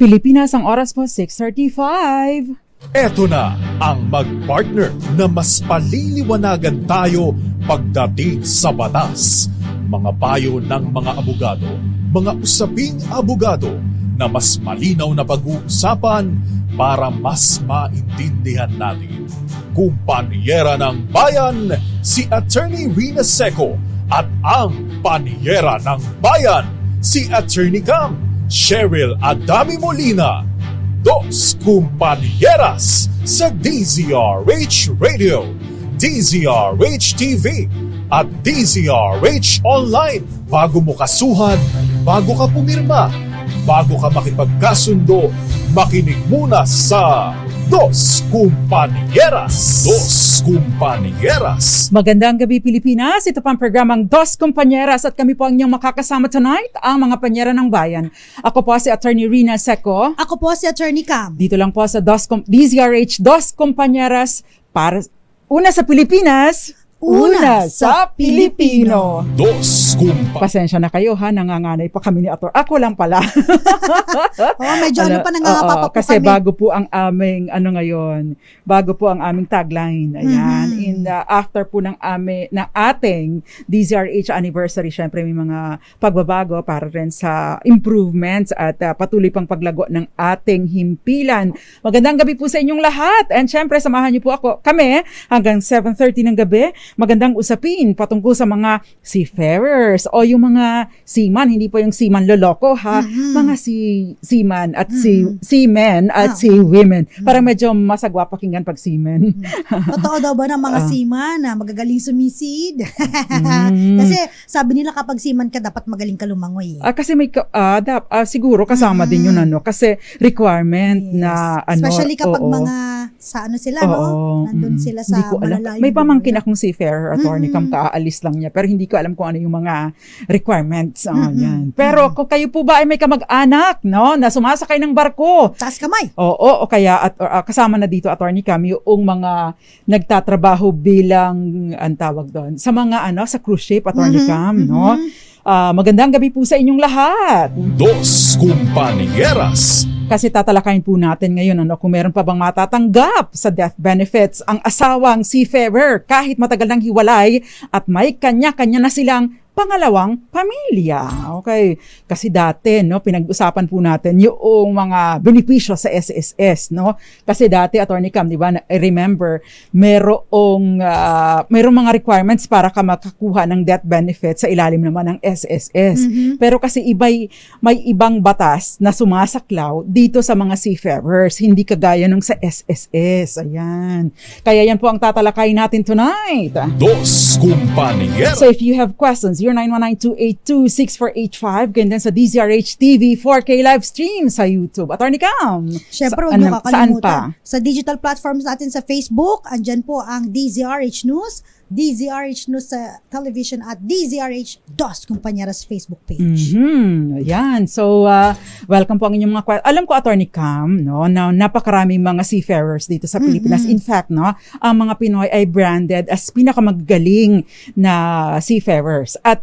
Pilipinas, ang oras po 6:35. Eto na ang mag-partner na mas paliliwanagan tayo pagdating sa batas. Mga payo ng mga abogado, mga usaping abogado na mas malinaw na pag-uusapan para mas maintindihan natin. Kumpanyera ng Bayan, si Attorney Rina Seco at ang Panyera ng Bayan, si Attorney Cam Cheryl Adami Molina. Dos Kumpanieras sa DZRH Radio, DZRH TV at DZRH Online. Bago mo kasuhan, bago ka pumirma, bago ka makipagkasundo, makinig muna sa Dos Kumpanieras. Dos Kumpanieras. Magandang gabi Pilipinas, ito pa ang programang Dos Kumpanieras at kami po ang inyong makakasama tonight, ang mga panyera ng bayan. Ako po si Attorney Rina Seco. Ako po si Attorney Cam. Dito lang po sa DZRH Dos Kumpanieras para una sa Pilipinas, una sa Pilipino. Dos Kumpanieras. Pasensya na kayo ha, nanganganay pa kami ni Ator. Ako lang pala. Medyo nangangapa po kasi kami. bago po ang aming bago po ang aming tagline. Ayan, after po ng ating DZRH anniversary, syempre may mga pagbabago para rin sa improvements at patuloy pang paglago ng ating himpilan. Magandang gabi po sa inyong lahat. And syempre samahan niyo po kami hanggang 7:30 ng gabi. Magandang usapin patungkol sa mga seafarers o yung mga seaman, hindi po yung seaman loloko ha, mga seaman at seamen at seawomen. Para medyo masagwa pakinggan pag seamen. Totoo daw ba ng mga seaman na magagaling sumisid? Kasi sabi nila kapag seaman ka, dapat magaling ka lumangoy. Kasi may siguro kasama din yun kasi requirement na especially kapag mga sa sila nandun sila sa malalayong. May pamangkin akong seafarer, Attorney Cam, kaalis lang niya, pero hindi ko alam kung ano yung mga requirements. Yan. Pero kung kayo po ba ay may kamag-anak na sumasakay ng barko, taas kamay. O kaya kasama na dito, Attorney Cam, yung mga nagtatrabaho bilang ang tawag doon sa mga sa cruise ship, Attorney Cam, magandang gabi po sa inyong lahat. Dos Kumpanieras. Kasi tatalakayin po natin ngayon kung meron pa bang matatanggap sa death benefits ang asawang seafarer kahit matagal nang hiwalay at may kanya-kanya na silang pangalawang pamilya. Okay. Kasi dati, pinag-usapan po natin yung mga benepisyo sa SSS, Kasi dati, Attorney Cam, di ba, I remember, merong mga requirements para ka makakuha ng death benefits sa ilalim naman ng SSS. Pero kasi may ibang batas na sumasaklaw dito sa mga seafarers, hindi kagaya nung sa SSS. Ayan. Kaya yan po ang tatalakayin natin tonight. Dos Kumpanieras. So if you have questions, 0919-282-6485, ganyan sa DZRH TV 4K live stream sa YouTube. Attorney Cam, syempre huwag nyo kakalimutan. Sa digital platforms natin sa Facebook, andyan po ang DZRH News, DZRH News sa television at DZRH Dos Kumpanieras Facebook page. Yan. So, welcome po ang inyong mga questions. Alam ko, Attorney Cam, na napakaraming mga seafarers dito sa Pilipinas. In fact, ang mga Pinoy ay branded as pinakamagaling na seafarers. At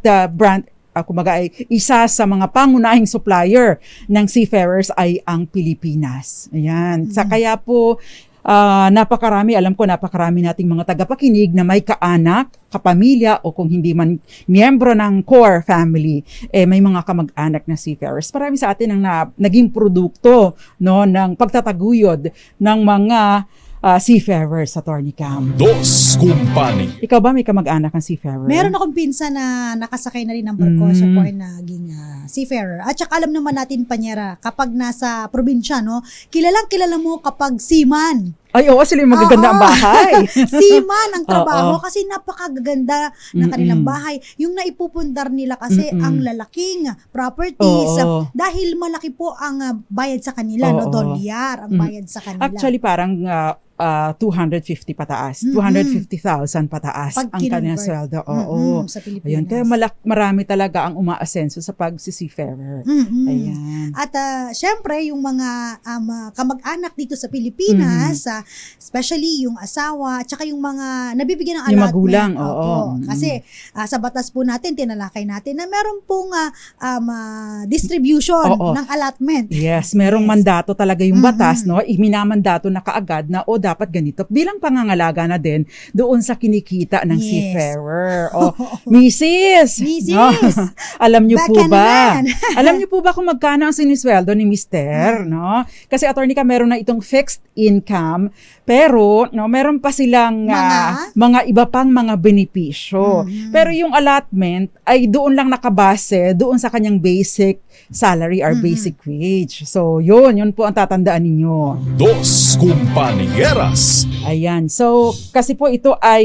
kumbaga ay isa sa mga pangunahing supplier ng seafarers ay ang Pilipinas. Ayan. Kaya po, napakarami nating mga tagapakinig na may kaanak, kapamilya o kung hindi man miyembro ng core family, may mga kamag-anak na seafarers. Marami sa atin ang naging produkto ng pagtataguyod ng mga seafarers, Attorney Cam. Dos Kumpanieras. Ikaw ba may kamag-anak ng seafarer? Meron akong pinsan na nakasakay na rin ng barko. Siya po ay naging seafarer. At saka alam naman natin, Panyera, kapag nasa probinsya, kilalang-kilala mo kapag seaman. Ay, oo, sila yung magaganda ang bahay. Seaman ang trabaho kasi napakaganda ng kanilang bahay. Yung naipupundar nila kasi ang lalaking properties dahil malaki po ang bayad sa kanila, dolyar ang bayad sa kanila. Actually, parang 250 pataas. 250,000 pataas pag ang kanyang sweldo. Sa Pilipinas. Ayun, kaya marami talaga ang umaasenso sa pag-seafarer. Ayan. At syempre, yung mga kamag-anak dito sa Pilipinas, especially yung asawa, at saka yung mga nabibigyan ng Yung allotment. magulang, Opo. oo. Kasi sa batas po natin, tinalakay natin na meron pong distribution Oo. ng allotment. Yes, merong Yes. mandato talaga yung batas, no? Iminamandato na kaagad na, dapat ganito. Bilang pangangalaga na din doon sa kinikita ng Yes. seafarer. Mrs. Mrs. No? Alam niyo po Baka ba? naman. Alam niyo po ba kung magkano ang sinisweldo ni Mister, no? Kasi attorney ka, meron na itong fixed income, pero no, meron pa silang mga iba pang mga benepisyo. Pero yung allotment ay doon lang nakabase doon sa kanyang basic salary or basic wage. So, yun po ang tatandaan ninyo. Dos Compañeras. Ayan. So, kasi po ito ay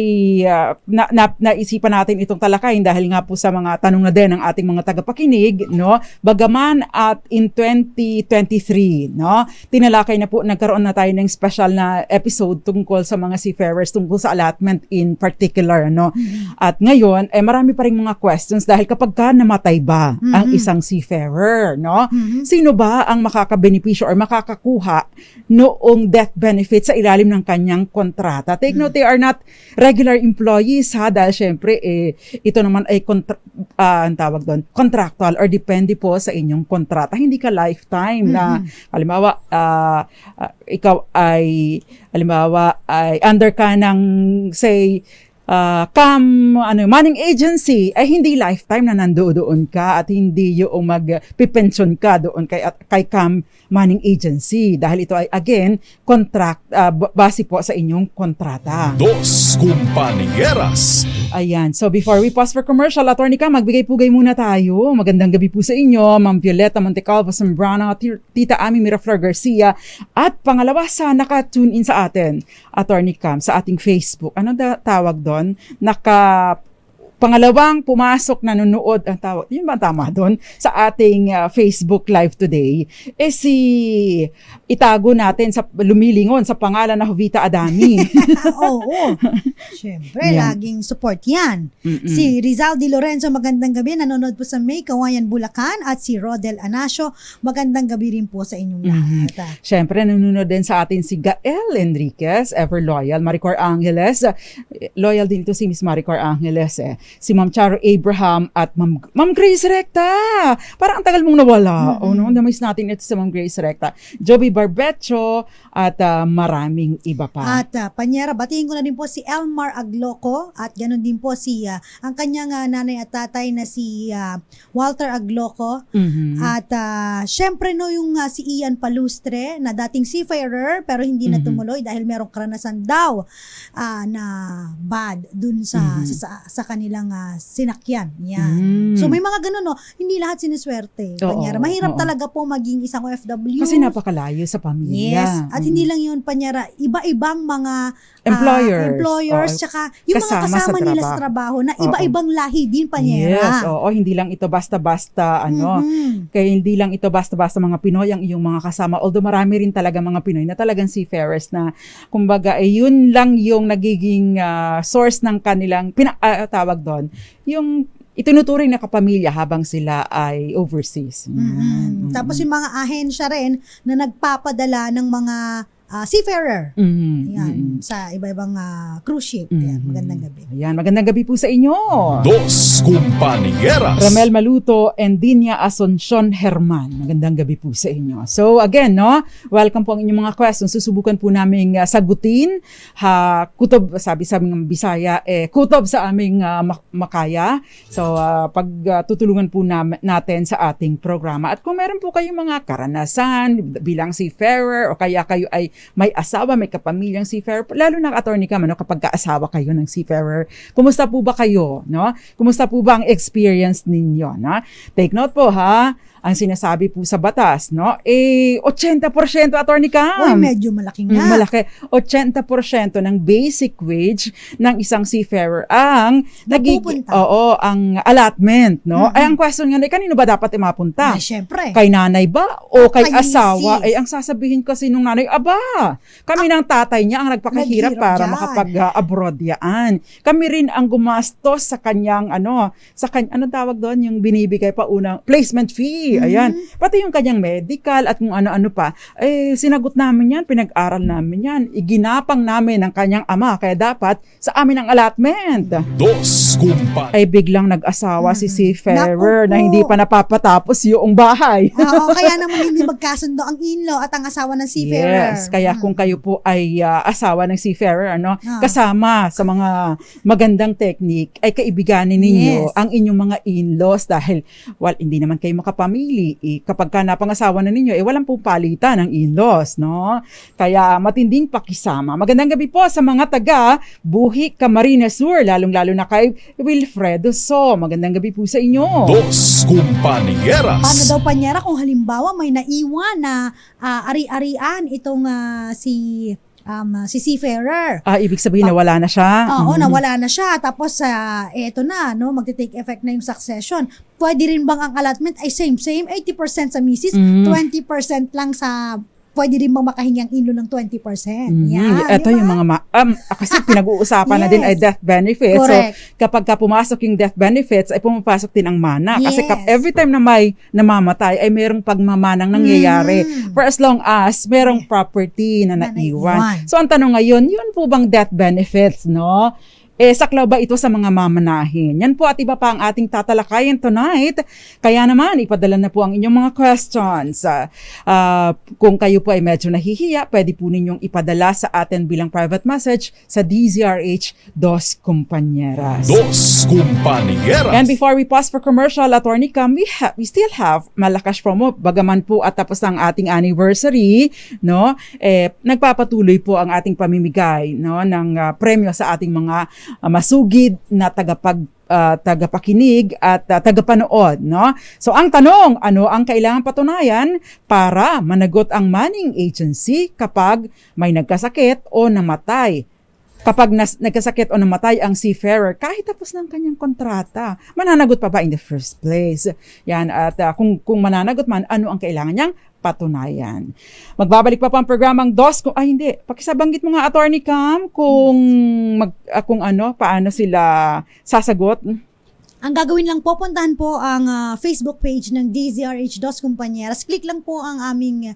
naisipan natin itong talakayin dahil nga po sa mga tanong na din ng ating mga tagapakinig, no? Bagaman at in 2023, no? Tinalakay na po, nagkaroon na tayo ng special na episode tungkol sa mga seafarers, tungkol sa allotment in particular, no? At ngayon, marami pa rin mga questions dahil kapag ka namatay ba ang isang seafarer, no? Sino ba ang makakabenepisyo or makakakuha noong death benefit sa ilalim ng kanyang kontrata? Take note, they are not regular employees, ha, dahil syempre ito naman ay ang tawag doon, contractual or depende po sa inyong kontrata. Hindi ka lifetime na halimbawa ikaw ay under ka ng say manning agency, ay hindi lifetime na nandoon ka at hindi yung magpipensyon ka doon kay CAM Manning Agency dahil ito ay again contract base po sa inyong kontrata. Dos Compañeras. Ayan. So before we pause for commercial, attorney ka, magbigay-pugay muna tayo. Magandang gabi po sa inyo, Ma'am Violeta Montecalvo Zambrano, Tita Ami Miraflor Garcia, at pangalawa sa naka-tune in sa atin, attorney Cam, sa ating Facebook. Ano tawag doon? Pangalawang pumasok na nanonood, ang tawag, yun ba tama doon? Sa ating Facebook Live today, itago natin, lumilingon sa pangalan na Jovita Adami. Oo. Siyempre, Yan. laging support yan. Si Rizal Di Lorenzo, magandang gabi. Nanonood po sa May, Kawayan, Bulacan. At si Rodel Anasio, magandang gabi rin po sa inyong lahat. Siyempre, nanonood din sa atin si Gael Enriquez, ever loyal. Maricor Angeles, loyal din ito si Miss Maricor Angeles si Ma'am Charo Abraham at Ma'am Grace Recta. Parang ang tagal mong nawala. Namiss natin ito sa Ma'am Grace Recta. Joby Barbecho at maraming iba pa. At Panyera, batiin ko na din po si Elmar Agloco at ganoon din po si ang kanyang nanay at tatay na si Walter Agloco. At syempre yung si Ian Palustre na dating seafarer pero hindi na tumuloy dahil merong karanasan daw na bad dun sa kanilang sinakyan. Yan. So may mga ganun, no? Hindi lahat siniswerte. Panyera. Mahirap talaga po maging isang OFW. Kasi napakalayo sa pamilya. Yes. At hindi lang yun, Panyera, iba-ibang mga employers. Tsaka yung mga kasama nila sa trabaho na iba-ibang lahi din, Panyera. Yes, hindi lang ito basta-basta kaya hindi lang ito basta-basta mga Pinoy ang iyong mga kasama. Although marami rin talaga mga Pinoy na talagang seafarers na kumbaga yun lang yung nagiging source ng kanilang tawag doon, yung itinuturing na kapamilya habang sila ay overseas. Tapos yung mga ahensya rin na nagpapadala ng mga seafarer. Yan, sa iba-ibang cruise ship. Yan, magandang gabi. Ayan, magandang gabi po sa inyo. Dos Compañeras. Ramel Maluto and Dinia Asuncion Herman. Magandang gabi po sa inyo. So again, welcome po ang inyong mga questions. Susubukan po namin sagutin. Kutob, sabi sa aming Bisaya, kutob sa aming makaya. So pagtutulungan po natin sa ating programa. At kung meron po kayong mga karanasan bilang seafarer o kaya kayo ay may asawa, may kapamilyang seafarer, lalo na attorney ka, kapag kaasawa kayo ng seafarer, kumusta po ba kayo? No? Kumusta po ba ang experience ninyo? No? Take note po, ha? Ang sinasabi po sa batas, 80% attorney ka. Uy, medyo malaki nga. Malaki. 80% ng basic wage ng isang seafarer ang ang allotment, Ay ang question nga, kanino ba dapat mapunta? Ay, syempre. Kay nanay ba o kay asawa? misis. Ang sasabihin kasi nung nanay, kami ng tatay niya ang nagpakahirap para dyan. makapag-abroad yan. Kami rin ang gumastos sa kanyang anong tawag doon, yung binibigay pa unang placement fee. Ayan. Pati yung kanyang medical at kung ano-ano pa, sinagot namin yan, pinag-aral namin yan. Iginapang namin ang kanyang ama, kaya dapat sa amin ang allotment. Dos Kumpanya. Ay biglang nag-asawa si Seafarer Naku na po. hindi pa napapatapos yung bahay. Oo, kaya naman hindi magkasundo ang in-law at ang asawa ng seafarer. Yes, kaya kung kayo po ay asawa ng seafarer, Ah. kasama sa mga magandang technique, ay kaibiganin ninyo Yes. ang inyong mga in-laws dahil, hindi naman kayo makapamili. Kapag ka napangasawa na ninyo, walang pong palitan ng in-laws, no? Kaya matinding pakisama. Magandang gabi po sa mga taga Buhi, Camarines Sur, lalong-lalo na kay Wilfredo So. Magandang gabi po sa inyo. Dos Kumpanieras. Paano daw panyera kung halimbawa may naiwan na ari-arian itong si seafarer? Ibig sabihin na wala na siya? Oo, nawala na siya. Tapos, eto na, no, magte-take effect na yung succession. Pwede rin bang ang allotment ay same-same? 80% sa misis, 20% lang sa... Pwede rin bang makahingi ang in-law ng 20%? Yan, Ito di ba? yung mga kasi pinag-uusapan na din ay Yes. death benefits. Correct. So kapag ka pumasok yung death benefits ay pumapasok din ang mana. Kasi Yes. every time na may namamatay ay merong pagmamanang nangyayari for as long as merong property na Na naiwan. naiwan. So ang tanong ngayon, yun po bang death benefits, no? Saklaw ba ito sa mga mamanahin? Yan po at iba pa ang ating tatalakayin tonight. Kaya naman, ipadala na po ang inyong mga questions. Kung kayo po ay medyo nahihiya, pwede po ninyong ipadala sa atin bilang private message sa DZRH Dos Kumpanieras. Dos Kumpanieras. And before we pause for commercial, Attorney Cam, we still have malakas promo. Bagaman po at tapos ang ating anniversary, no? Nagpapatuloy po ang ating pamimigay, no, ng premyo sa ating mga masugid na tagapakinig at tagapanood, no? So ang tanong, ano ang kailangan patunayan para managot ang Manning Agency kapag may nagkasakit o namatay? Kapag nagkasakit o namatay ang seafarer, kahit tapos ng kanyang kontrata, mananagot pa ba in the first place? Yan, at kung mananagot man, ano ang kailangan niyang patunayan? Magbabalik pa ang programang DOS. Hindi. Pakisabanggit mo nga, Attorney Cam, paano sila sasagot. Ang gagawin lang po, puntahan po ang Facebook page ng DZRH Dos Kumpanieras. Click lang po ang aming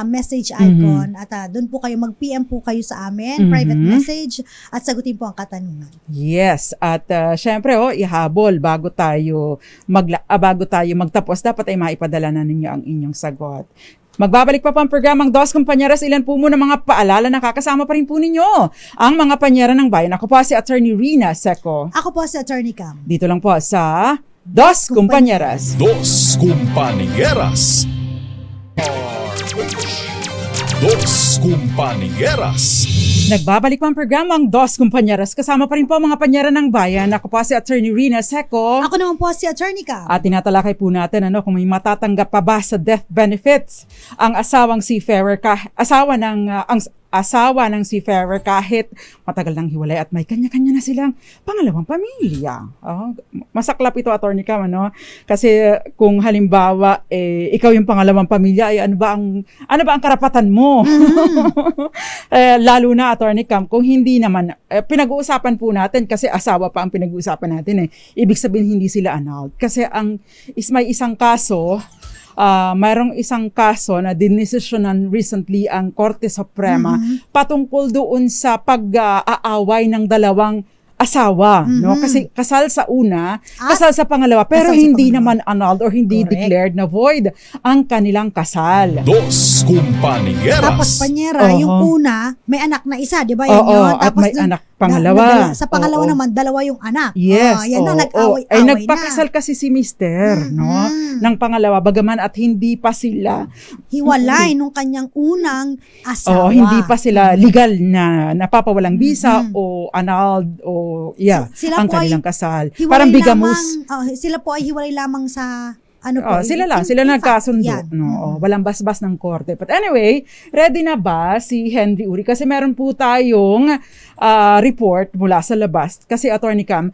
message icon at doon po kayo, mag-PM po kayo sa amin, private message, at sagutin po ang katanungan. Yes, at syempre ihabol bago tayo magtapos, dapat ay maipadala na ninyo ang inyong sagot. Magbabalik pa ang programang Dos Kumpanieras. Ilan po muna mga paalala na kakasama pa rin po ninyo ang mga panyera ng bayan. Ako po si Attorney Rina Seco. Ako po si Attorney Cam. Dito lang po sa Dos Kumpanieras. Dos Kumpanieras. Dos Kumpanieras. Nagbabalik pa ang programang Dos Kumpanieras. Kasama pa rin po ang mga panyera ng bayan. Ako po si Attorney Rina Seco. Ako naman po si Attorney Cam. At tinatalakay po natin kung may matatanggap pa ba sa death benefits ang asawang seafarer, asawa ng seafarer kahit matagal nang hiwalay at may kanya-kanya na silang pangalawang pamilya. Masaklap ito, Attorney Cam, kasi kung halimbawa ikaw yung pangalawang pamilya, ay ano ba ang karapatan mo? Lalo na, Attorney Cam, kung hindi naman pinag-uusapan po natin, kasi asawa pa ang pinag-uusapan natin, ibig sabihin hindi sila annulled. Kasi may isang kaso, mayroong isang kaso na dinesisyonan recently ang Korte Suprema patungkol doon sa pag-aaway ng dalawang asawa, no? Kasi kasal sa una, kasal sa pangalawa, pero kasal sa hindi pangalawa. naman annulled or hindi Correct. declared na void ang kanilang kasal. Dos Kumpanieras. Tapos panyera, Oo. yung una, may anak na isa, di ba yun Oo, yun? at may anak pangalawa. Sa pangalawa Oo. naman, dalawa yung anak. Yes. Yan na, oo, nag-away-away Ay, na. nagpakasal kasi si Mister, no? Ng pangalawa, bagaman at hindi pa sila, Hiwalay nung kanyang unang asawa. hindi pa sila legal na napapawalang visa o annulled o Sila ang po ay kanilang kasal. Hiwalay Parang bigamus. sila po ay hiwalay lamang sa Sila nagkasundo. Yan. Walang basbas ng korte. But anyway, ready na ba si Henry Uri? Kasi meron po tayong report mula sa labas. Kasi Attorney Cam,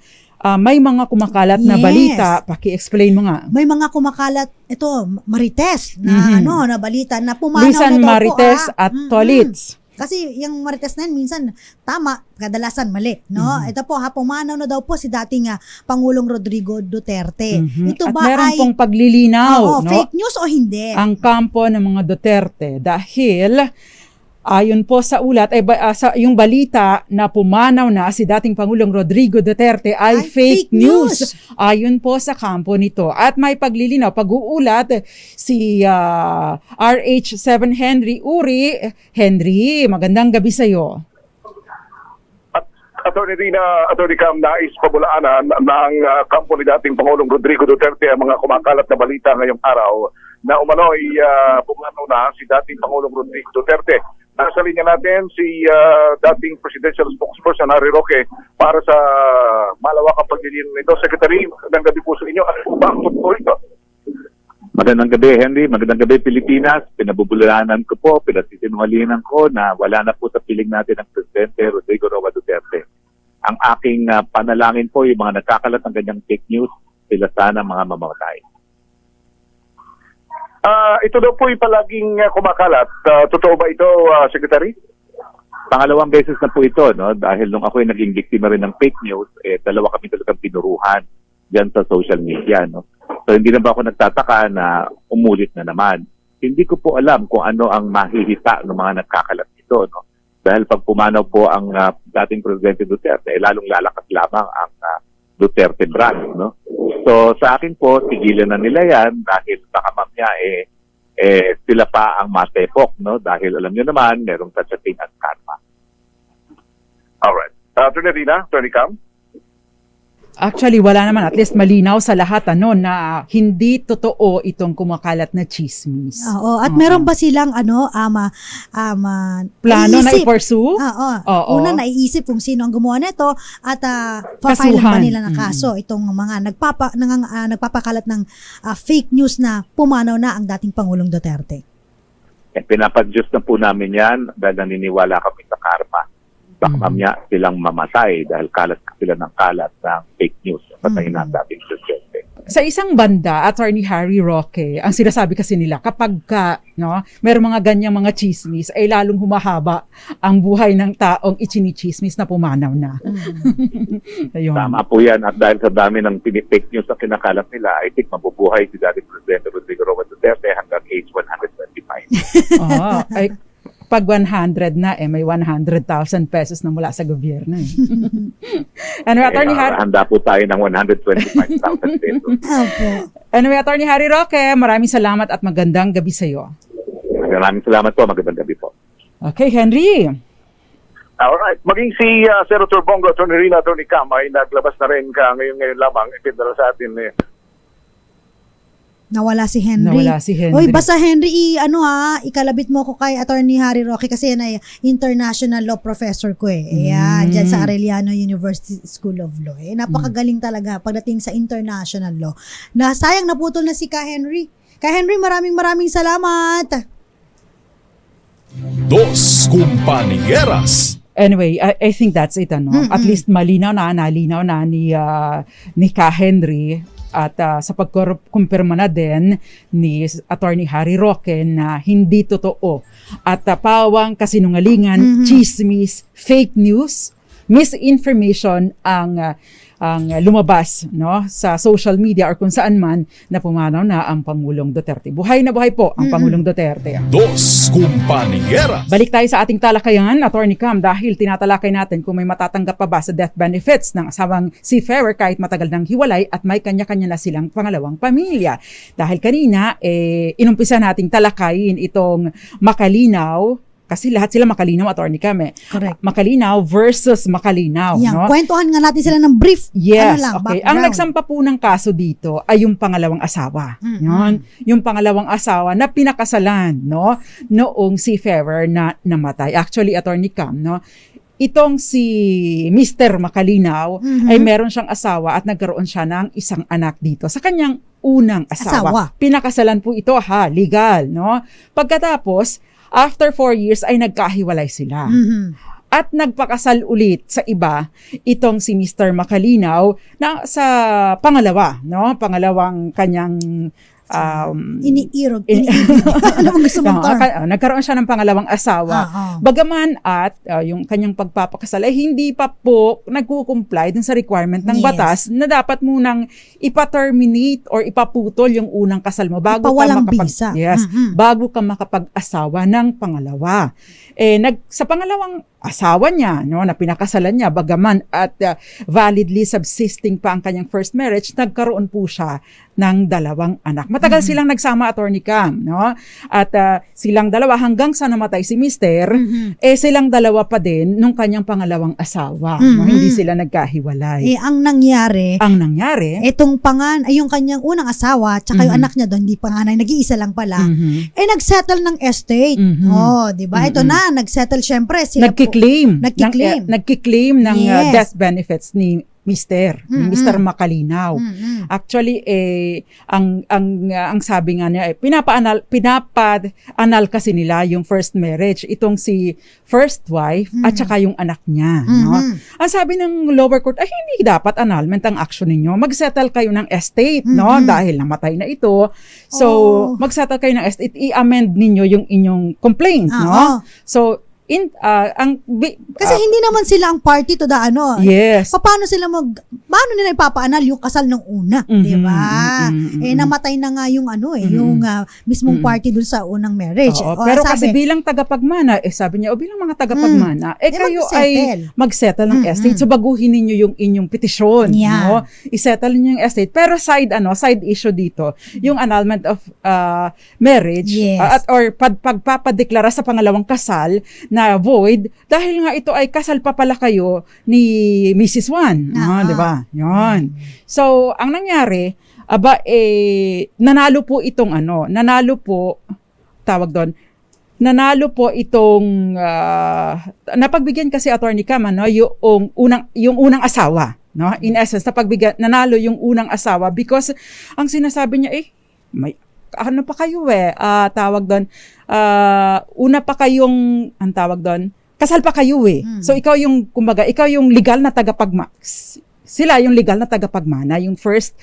may mga kumakalat na Yes. balita. Paki-explain mo nga. May mga kumakalat, ito, Marites, na na balita, na pumanaw Luisan na daw Marites po. at Tolits. Kasi yung Marites na yan, minsan tama, kadalasan mali, no? Ito po, pumanaw na daw po si dating Pangulong Rodrigo Duterte. Ito At ba meron ay pong paglilinaw, oo, no? fake news o hindi? Ang kampo ng mga Duterte dahil ayon po sa ulat ay yung balita na pumanaw na si dating Pangulong Rodrigo Duterte ay fake news. Ayon po sa kampo nito. At may paglilinaw, pag-uulat si RH7 Henry Uri. Henry, magandang gabi sa iyo. Attorney Rina, Attorney Cam, nais pabulaanan ng kampo ni dating Pangulong Rodrigo Duterte ang mga kumakalat na balita ngayong araw na umano'y pumanaw na si dating Pangulong Rodrigo Duterte. Nasa linya natin si dating Presidential Spokesperson Harry Roque para sa malawakang paglilinaw nito. Secretary, magandang gabi po sa inyo. Ano po ba ang totoo ito? Magandang gabi, Henry. Magandang gabi, Pilipinas. Pinabubulaanan ko po, pinasisinungalingan ko na wala na po sa piling natin ang Presidente Rodrigo Roa Duterte. Ang aking panalangin po, yung mga nagkakalat ng ganyang fake news, sila sana mga mamamatay. Ito daw po yung palaging kumakalat. Totoo ba ito, Secretary? Pangalawang beses na po ito, no? Dahil nung ako ay naging biktima rin ng fake news, dalawa kami talagang pinuruhan dyan sa social media, no? So hindi na ba ako nagtataka na umulit na naman. Hindi ko po alam kung ano ang mahihita ng mga nagkakalat nito, no? Dahil pag pumanaw po ang dating Presidente Duterte, lalong lalakas lamang ang Duterte brand, no? So sa akin po, tigilan na nila yan dahil baka mamaya sila pa ang matepok, no? Dahil alam nyo naman, merong such a thing as karma. Alright. Attorney Rina, Attorney Cam? Actually, wala naman. At least malinaw sa lahat na hindi totoo itong kumakalat na chismis. Oo. At meron ba silang plano na iisip? i-pursue? Oo. Una, naiisip kung sino ang gumawa nito at pa-file ba nila ng kaso itong mga nagpapakalat ng fake news na pumanaw na ang dating Pangulong Duterte. Pinapadyos na po namin yan dahil naniniwala kami sa karma. Baka mamaya silang mamatay dahil kalat sila ng kalat ng fake news. Patayin na ang dating Presidente. Sa isang banda, Attorney Harry Roque, ang sinasabi kasi nila, kapag meron mga ganyang mga chismis, ay lalong humahaba ang buhay ng taong ichinichismis na pumanaw na. Ayun. Tama po yan. At dahil sa dami ng fake news na kinakalat nila, I think mabubuhay si dating Presidente Rodrigo Roa Duterte hanggang age 125. Ay, pag 100 na, may 100,000 pesos na mula sa gobyerno. Anyway, Attorney Harry... Handa po tayo ng 125,000 pesos. Anyway, Attorney Harry Roque, maraming salamat at magandang gabi sa iyo. Maraming salamat po. Magandang gabi po. Okay, Henry. Alright. Maging si Senator Bongo, Attorney Rina, Attorney Cam ay naglabas na rin ngayon lamang. Ipindala sa atin Nawala si Henry. Oy, basta Henry, ikalabit mo ko kay Attorney Harry Roque kasi yan ay international law professor ko Ayan, dyan sa Arellano University School of Law. Napakagaling talaga pagdating sa international law. Sayang naputol na si Ka Henry. Ka Henry, maraming salamat. Dos Compañeras. Anyway, I think that's it. At least nalinaw na ni Ka Henry. At sa pagkumpirma na din ni Attorney Harry Roque na hindi totoo at pawang kasinungalingan, chismis, fake news, misinformation ang lumabas sa social media or kung saan man na pumanaw na ang Pangulong Duterte. Buhay na buhay po ang Pangulong Duterte. Dos Compañeras. Balik tayo sa ating talakayan, Attorney Cam, dahil tinatalakay natin kung may matatanggap pa ba sa death benefits ng asawang seafarer kahit matagal nang hiwalay at may kanya-kanya na silang pangalawang pamilya. Dahil kanina, inumpisa nating talakayin itong Makalinaw. Kasi lahat sila Makalinaw, Attorney Cam. Correct. Makalinaw versus Makalinaw. Yan, kwentuhan nga natin sila ng brief. Yes, okay. Ang nagsampa po ng kaso dito ay yung pangalawang asawa. Yung pangalawang asawa na pinakasalan, noong seafarer na namatay. Actually, Attorney Cam, itong si Mr. Makalinaw ay meron siyang asawa at nagkaroon siya ng isang anak dito sa kanyang unang asawa. Pinakasalan po ito, legal, Pagkatapos, after 4 years ay nagkahiwalay sila. At nagpakasal ulit sa iba itong si Mr. Makalinaw na sa pangalawa, pangalawang kanyang Iniirog. Ano mo gusto mong term? Nagkaroon siya ng pangalawang asawa. Bagaman at yung kanyang pagpapakasal ay hindi pa po nagko-comply dun sa requirement ng batas na dapat munang ipa-terminate or ipaputol yung unang kasal mo bago Ipawalang bisa. bago ka makapag-asawa ng pangalawa. Sa pangalawang asawa niya, no, na pinakasalan niya, bagaman at validly subsisting pa ang kanyang first marriage, nagkaroon po siya ng 2 anak. Matagal silang nagsama, Attorney Cam, no? At silang dalawa hanggang sa namatay si Mister, silang dalawa pa din nung kanyang pangalawang asawa. No? Hindi sila nagkahiwalay. Ang nangyari, itong yung kanyang unang asawa, tsaka yung anak niya doon, hindi panganay, nag-iisa lang pala, nagsettle ng estate. Di ba? Ito na, nagsettle syempre. Nagkiklaim ng death benefits ni Mr. Macalinaw. Actually, ang sabi nga niya, pinapa-anal kasi nila yung first marriage. Itong si first wife at saka yung anak niya. No? Ang sabi ng lower court, ay hindi dapat annulment ang action ninyo. Mag-settle kayo ng estate, no? Dahil namatay na ito. So, mag-settle kayo ng estate. I-amend ninyo yung inyong complaint, no? So, kasi hindi naman sila ang party to the Yes. Paano nila ipapa-anal yung kasal ng una, di ba? Namatay na nga yung yung mismong party dun sa unang marriage. Pero kasi bilang tagapagmana, sabi niya, bilang mga tagapagmana, kayo ay mag-settle ng estate. So baguhin niyo yung inyong petisyon, no? I-settle niyo yung estate. Pero side issue dito, yung annulment of marriage or pagpapadeklara sa pangalawang kasal na void dahil nga ito ay kasal pa pala kayo ni Mrs. Juan, di ba? 'Yon. So, ang nangyari, nanalo po itong napagbigyan kasi, Attorney Cam, yung unang asawa, no? In essence, nanalo yung unang asawa because ang sinasabi niya may ano pa kayo una pa kayong, kasal pa kayo So ikaw yung, ikaw yung legal na sila yung legal na tagapagmana, yung first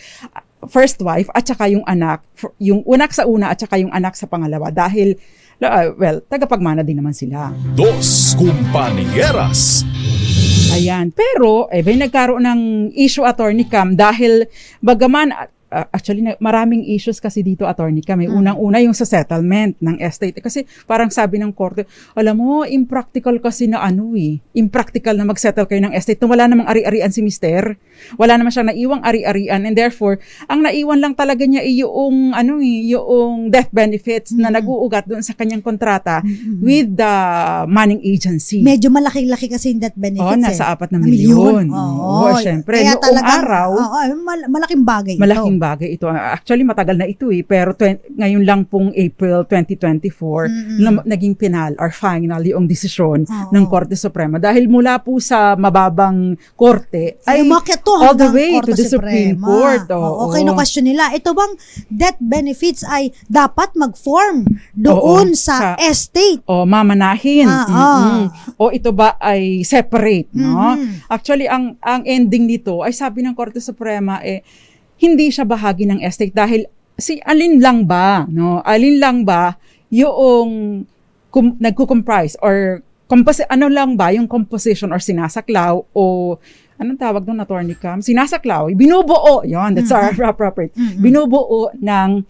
wife at saka yung anak, yung anak sa una at saka yung anak sa pangalawa dahil, tagapagmana din naman sila. Dos Compañeras. Ayan, pero may nagkaroon ng issue, Attorney Cam, dahil bagaman actually maraming issues kasi dito, Attorney Cam. Unang-una yung sa settlement ng estate. Kasi parang sabi ng korte, alam mo, impractical kasi na impractical na mag-settle kayo ng estate. Wala namang ari-arian si Mister. Wala naman siyang naiwang ari-arian and therefore, ang naiwan lang talaga niya yung death benefits na nag-uugat doon sa kanyang kontrata with the manning agency. Medyo malaki-laki kasi yung death benefits. Nasa 4 na milyon. Syempre, kaya noong araw, malaking bagay bagay ito. Actually, matagal na ito pero ngayon lang pong April 2024, naging final or final yung desisyon ng Korte Suprema. Dahil mula po sa mababang korte, ay all the way to the Supreme Court. Okay, no question nila. Ito bang death benefits ay dapat mag-form doon sa estate? Mamanahin. O ito ba ay separate? No? Actually, ang ending nito ay sabi ng Korte Suprema, hindi siya bahagi ng estate dahil alin lang ba yung nagko-comprise or lang ba yung composition or sinasaklaw o anong tawag doon, Attorney Cam? Sinasaklaw, binubuo, that's our appropriate. Binubuo ng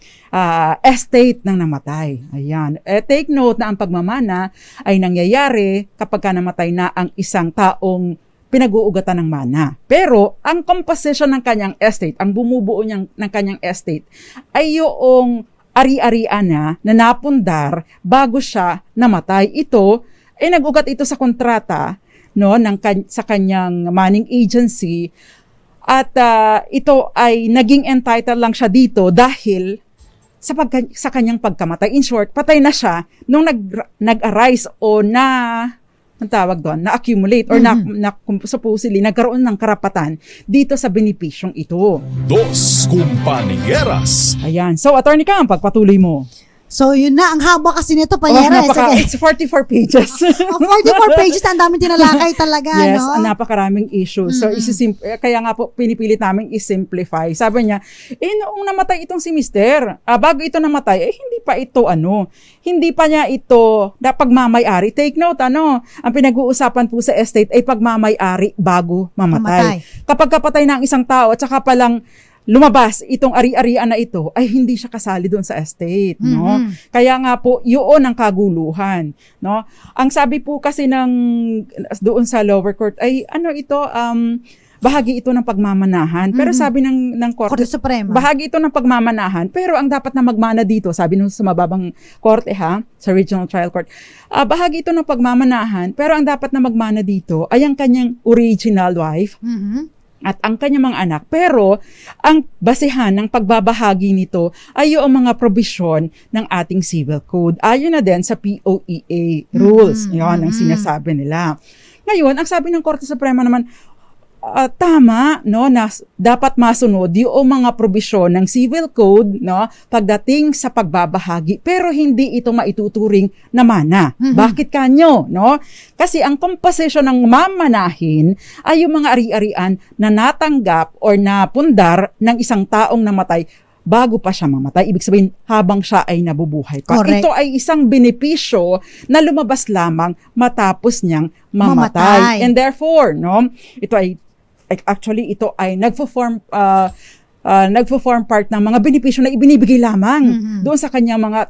estate ng namatay. Ayan. Take note na ang pagmamana ay nangyayari kapag namatay na ang isang taong pinag-uugatan ng mana. Pero, ang composition ng kanyang estate, ang bumubuo ng kanyang estate, ay yung ari-arian na napundar bago siya namatay. Ito, nag-ugat ito sa kontrata sa kanyang manning agency at ito ay naging entitled lang siya dito dahil sa kanyang pagkamatay. In short, patay na siya nung nag-arise o na-accumulate or supposedly nagkaroon ng karapatan dito sa benepisyong ito. Dos Compañeras. Ayan. So, Attorney Cam, pagpatuloy mo. So, yun na. Ang haba kasi nito, Panyera. It's 44 pages. 44 pages, ang dami tinalakay talaga, Yes, no? napakaraming issues. So, kaya nga po, pinipilit namin i-simplify. Sabi niya, noong namatay itong si Mister, bago ito namatay, hindi pa ito, hindi pa niya ito na pagmamay-ari. Take note, ang pinag-uusapan po sa estate ay pagmamay-ari bago mamatay. Kapag kapatay ng isang tao at saka palang lumabas itong ari-arian na ito, ay hindi siya kasali doon sa estate, no? Kaya nga po, yun ang kaguluhan, no? Ang sabi po kasi doon sa lower court ay bahagi ito ng pagmamanahan. Pero sabi ng Korte Suprema, bahagi ito ng pagmamanahan, pero ang dapat na magmana dito, sabi nung sa mababang korte sa Regional Trial Court, bahagi ito ng pagmamanahan, pero ang dapat na magmana dito ay ang kanyang original wife, at ang kanyang mga anak. Pero, ang basehan ng pagbabahagi nito ay yung mga probisyon ng ating civil code. Ayon na din sa POEA rules. Yan ang sinasabi nila. Ngayon, ang sabi ng Korte Suprema naman, tama, no, na dapat masunod yung mga probisyon ng civil code, no, pagdating sa pagbabahagi, pero hindi ito maituturing na mana. Bakit kanyo, no? Kasi ang composition ng mamanahin ay yung mga ari-arian na natanggap or napundar ng isang taong namatay bago pa siya mamatay. Ibig sabihin, habang siya ay nabubuhay pa. Correct. Ito ay isang benepisyo na lumabas lamang matapos niyang mamatay. And therefore, no, ito ay nagfo-form part ng mga benepisyo na ibinibigay lamang doon sa kanyang mga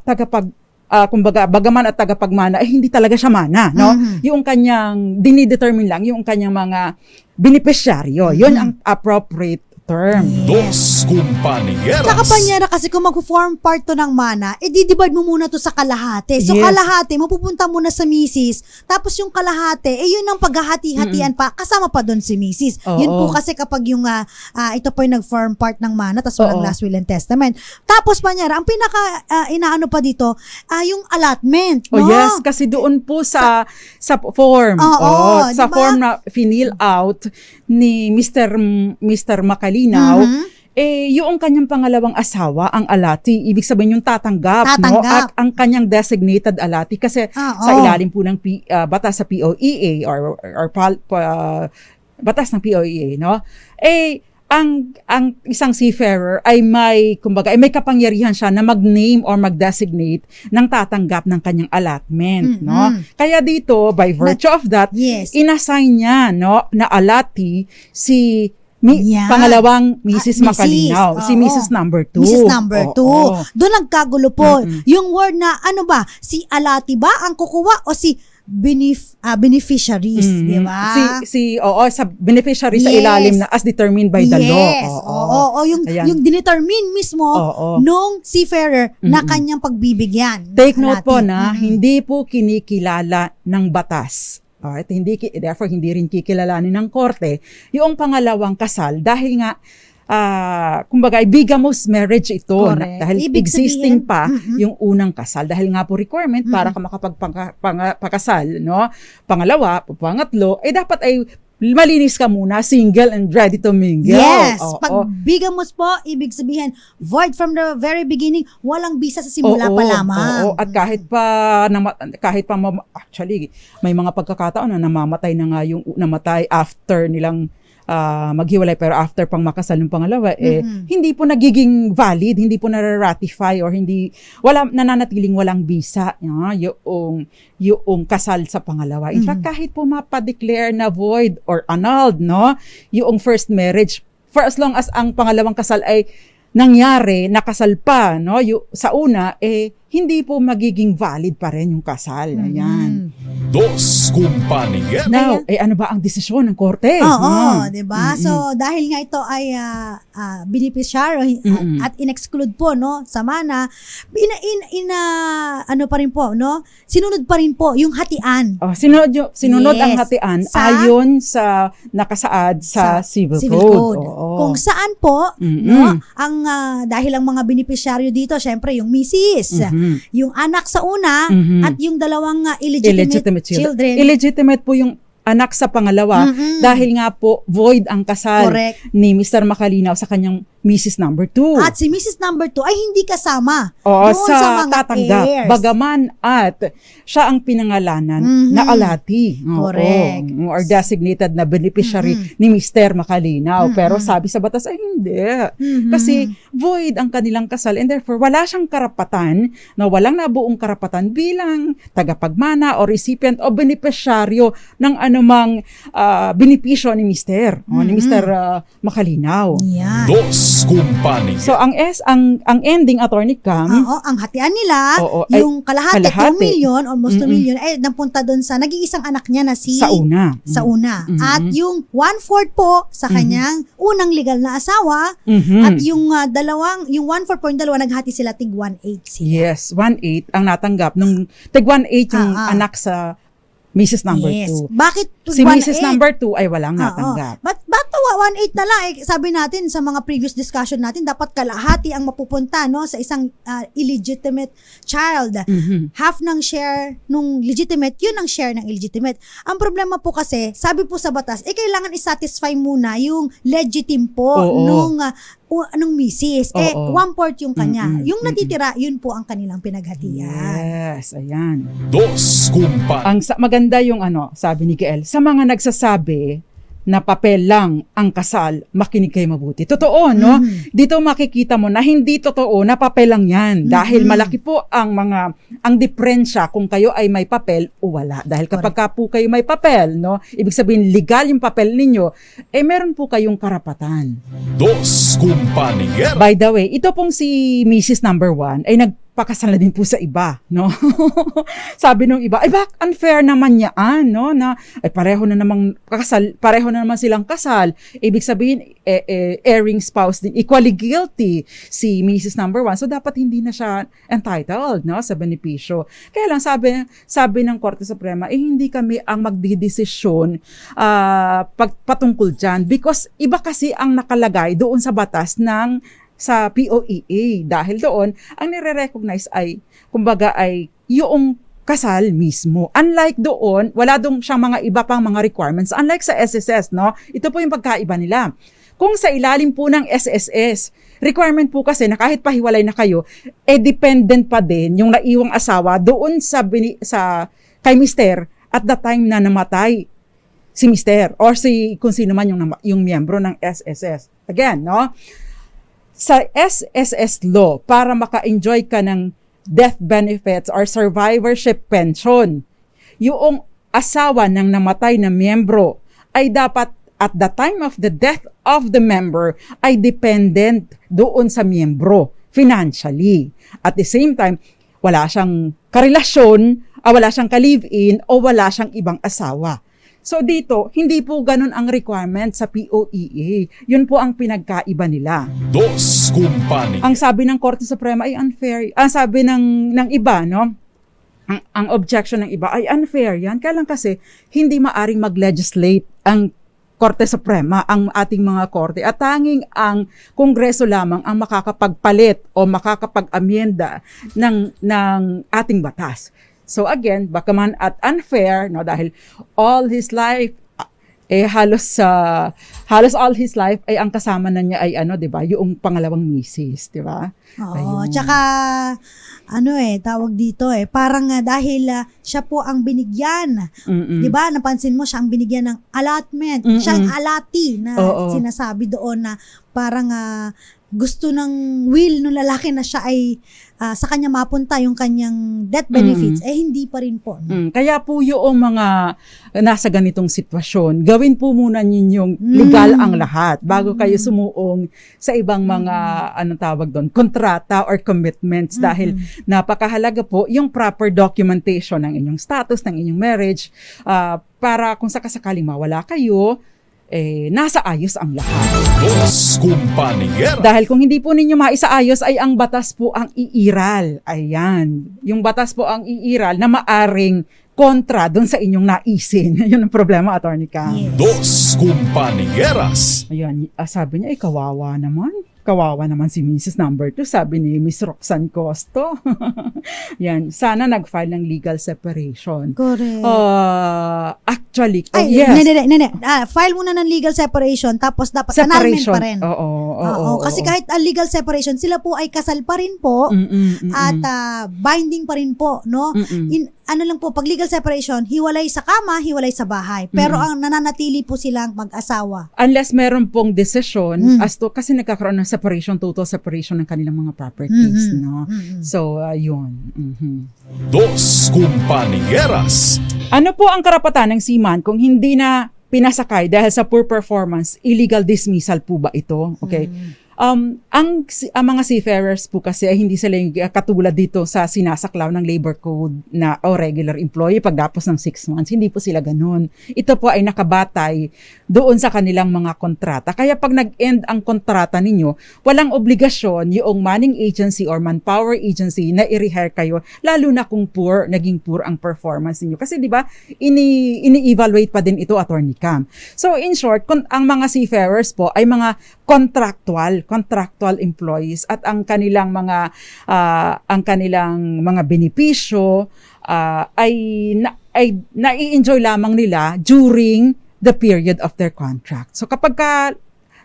kumbaga, bagaman at tagapagmana, hindi talaga siya mana, no? Yung kanyang dinidetermine lang, yung kanyang mga beneficiaryo. Yun ang appropriate term. Dos Compañeras. Tsaka Panyera, kasi kung mag-form part to ng mana, di-divide mo muna to sa kalahati. So, Yes. kalahati, mapupunta muna sa misis. Tapos yung kalahati, yun ang paghahati-hatian pa, kasama pa doon si misis. Oo. Yun po kasi kapag yung, ito po yung nag-form part ng mana, tapos walang Oo. last will and testament. Tapos Panyera, ang pinaka, inaano pa dito, yung allotment. Oh No? yes, kasi doon po sa form. Oo, Sa diba? form na finil out ni Mr. Macalinaw, yung kanyang pangalawang asawa, ang alati, ibig sabihin yung tatanggap. No? At ang kanyang designated alati kasi sa ilalim po ng batas sa POEA or batas ng POEA, no? Ang isang seafarer ay may kapangyarihan siya na mag-name or mag-designate ng tatanggap ng kanyang allotment, no? Kaya dito, by virtue of that, Yes. inassign niya, no, na alati si pangalawang Mrs. Macalinaw, si Oo. Mrs. number 2. Mrs. number 2. Oo. Doon nagkagulo po. Yung word na, si alati ba ang kukuha o si beneficiaries, di ba? Sa beneficiary sa Yes. ilalim na as determined by the law. Yes. Oo. Ayan. Yung dinetermine mismo Oo. nung seafarer na kanyang pagbibigyan. Take note po Alati. na hindi po kinikilala ng batas. Alright? Therefore, hindi rin kikilalanin ng korte yung pangalawang kasal dahil nga, kumbaga, bigamous marriage ito. Correct. Dahil Ibig existing sabihin, pa yung unang kasal. Dahil nga po requirement para ka makapagpakasal, no? Pangalawa, pangatlo, dapat ay malinis ka muna, single and ready to mingle. Yes. Oo. Pag bigamous po, ibig sabihin, void from the very beginning, walang bisa sa simula pa lamang. Oo. At kahit pa actually, may mga pagkakataon na namamatay na nga yung namatay after nilang maghiwalay, pero after pang makasal ng pangalawa, hindi po nagiging valid, hindi po na-ratify or nananatiling walang bisa yung kasal sa pangalawa. In fact, kahit po mapadeclare na void or annulled, no, yung first marriage, for as long as ang pangalawang kasal ay nangyari, nakasal pa, no, sa una, hindi po magiging valid pa rin yung kasal. Ayan. Dos Compañeras. Now, ano ba ang desisyon ng korte? Oo, di ba? So, dahil nga ito ay beneficiary at in-exclude po, no, sa mana, ano pa rin po, no? Sinunod pa rin po yung hatian. Sinunod ang Yes. hatian Sa- ayon sa nakasaad sa Civil Civil Code. Code. Oo. Kung saan po, no, ang dahil ang mga beneficiaryo dito, syempre yung misis, yung anak sa una, at yung dalawang illegitimate children. Illegitimate po yung anak sa pangalawa dahil nga po void ang kasal Correct. ni Mr. Macalinaw sa kanyang Mrs. number 2. At si Mrs. number 2 ay hindi kasama Oo, doon sa mga tatanggap. heirs. Bagaman at siya ang pinangalanan na alati. Oo, Correct. or designated na beneficiary ni Mr. Makalinaw. Pero sabi sa batas ay hindi. Kasi void ang kanilang kasal and therefore wala siyang karapatan na walang nabuong karapatan bilang tagapagmana o recipient o beneficiaryo ng anumang benepisyo ni Mr. Ni Mr. Makalinaw. Yan. Dos Kumpanya. So ang ending, Attorney Cam, Oo, ang hatian nila, Oo, ay, yung kalahati, 2 kalahati. million, almost 2 million, ay napunta doon sa nag-iisang anak niya na si sa una. sa una. At yung 1/4 po sa kanyang unang legal na asawa, at yung yung 1/4 po yung dalawa, naghati sila tig 1/8 sila. Yes, 1/8 ang natanggap nung tig 1/8 yung anak sa Mrs. number 2. Bakit Si 1/8? Mrs. number 2 ay walang Oo. natanggap. Ba't 1/8 na lang? Sabi natin sa mga previous discussion natin, dapat kalahati ang mapupunta no sa isang illegitimate child. Half ng share nung legitimate, yun ang share ng illegitimate. Ang problema po kasi, sabi po sa batas, kailangan i-satisfy muna yung legitim po nung misis. Oo. 1/4 yung kanya. Yung natitira, yun po ang kanilang pinaghatian. Yes, ayan. Dos Kumpanya. Maganda yung sabi ni Gael, sa mga nagsasabi na papel lang ang kasal, makinig kayo mabuti. Totoo, no? Dito makikita mo na hindi totoo na papel lang yan. Dahil malaki po ang diferensya kung kayo ay may papel o wala. Dahil kapag ka po kayo may papel, no? Ibig sabihin, legal yung papel ninyo, meron po kayong karapatan. Dos Kumpanya. By the way, ito pong si Mrs. number 1 ay nagpakasal na din po sa iba, no? Sabi nung iba, unfair naman yan, no? Na pareho na naman silang kasal. Ibig sabihin, erring spouse din, equally guilty si Mrs. number 1. So dapat hindi na siya entitled, no, sa benepisyo. Kaya lang sabi ng Korte Suprema, hindi kami ang magdidesisyon patungkol dyan because iba kasi ang nakalagay doon sa batas sa POEA. Dahil doon, ang nire-recognize ay, kumbaga ay, yung kasal mismo. Unlike doon, wala doon siyang mga iba pang mga requirements. Unlike sa SSS, no? Ito po yung pagkaiba nila. Kung sa ilalim po ng SSS, requirement po kasi na kahit pahiwalay na kayo, dependent pa din yung naiwang asawa doon kay Mr. at the time na namatay si Mr. or kung sino man yung miyembro ng SSS. Again, no? Sa SSS law, para maka-enjoy ka ng death benefits or survivorship pension, yung asawa ng namatay na miyembro ay dapat at the time of the death of the member ay dependent doon sa miyembro financially. At the same time, wala siyang karelasyon, wala siyang ka-live-in o wala siyang ibang asawa. So dito, hindi po ganun ang requirement sa POEA. Yun po ang pinagkaiba nila. Dos Kumpanya. Ang sabi ng Korte Suprema ay unfair. Ang sabi ng iba, no? Ang objection ng iba ay unfair yan. Kaya lang kasi, hindi maaring mag-legislate ang Korte Suprema, ang ating mga korte. At tanging ang Kongreso lamang ang makakapagpalit o makakapag-amyenda ng ating batas. So again, baka man at unfair, no, dahil all his life halos all his life ay ang kasama na niya ay 'di ba, yung pangalawang misis, 'di ba? Oo, tsaka tawag dito parang dahil siya po ang binigyan. 'Di ba? Napansin mo siya ang binigyan ng allotment. Siya ang alati na sinasabi doon na parang gusto ng will ng lalaki na siya ay sa kanya mapunta yung kanyang death benefits, hindi pa rin po. No? Kaya po yung mga nasa ganitong sitwasyon, gawin po muna ninyong legal ang lahat bago kayo sumuong sa ibang mga, tawag doon, kontrata or commitments dahil napakahalaga po yung proper documentation ng inyong status, ng inyong marriage, para kung sakasakaling mawala kayo, nasa ayos ang lahat. Dos Kumpanya. Dahil kung hindi po ninyo maisaayos ay ang batas po ang iiral. Ayan. Yung batas po ang iiral na maaring kontra doon sa inyong naisin. Yun ang problema, Attorney Cam. Yes. Dos Kumpanieras. Ayan, sabi niya, kawawa naman. Kawawa naman si Mrs. Number 2, sabi ni Miss Roxanne Costo. Yan, sana nag-file ng legal separation. Correct. Actually, Ay, yes. Nene. File muna ng legal separation tapos dapat annulment pa rin. Oo. Kasi kahit legal separation, sila po ay kasal pa rin po at binding pa rin po, no? Ano lang po, pag legal separation, hiwalay sa kama, hiwalay sa bahay. Pero ang nananatili po silang mag-asawa. Unless meron pong decision as to, kasi nagkakaroon ng separation, total separation ng kanilang mga properties, no? So, yun. Dos Compañeras. Ano po ang karapatan ng seaman kung hindi na pinasakay dahil sa poor performance? Illegal dismissal po ba ito? Okay. Ang mga seafarers po kasi ay hindi sila yung katulad dito sa sinasaklaw ng labor code na regular employee pagtapos ng 6 months. Hindi po sila ganun. Ito po ay nakabatay doon sa kanilang mga kontrata. Kaya pag nag-end ang kontrata ninyo, walang obligasyon yung manning agency or manpower agency na i-rehire kayo, lalo na kung naging poor ang performance ninyo. Kasi di ba, ini-evaluate pa din ito, Attorney Cam. So in short, ang mga seafarers po ay mga contractual employees at ang kanilang mga benepisyo ay nai-enjoy lamang nila during the period of their contract. So kapag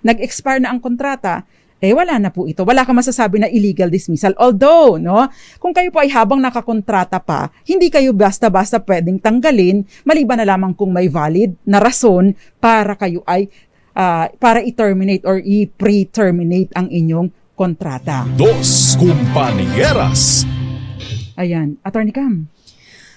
nag-expire na ang kontrata, wala na po ito. Wala kang masasabi na illegal dismissal. Although, no, kung kayo po ay habang nakakontrata pa, hindi kayo basta-basta pwedeng tanggalin, maliban na lamang kung may valid na rason para kayo ay para i-terminate or i-pre-terminate ang inyong kontrata. Dos Compañeras. Ayan, Attorney Cam.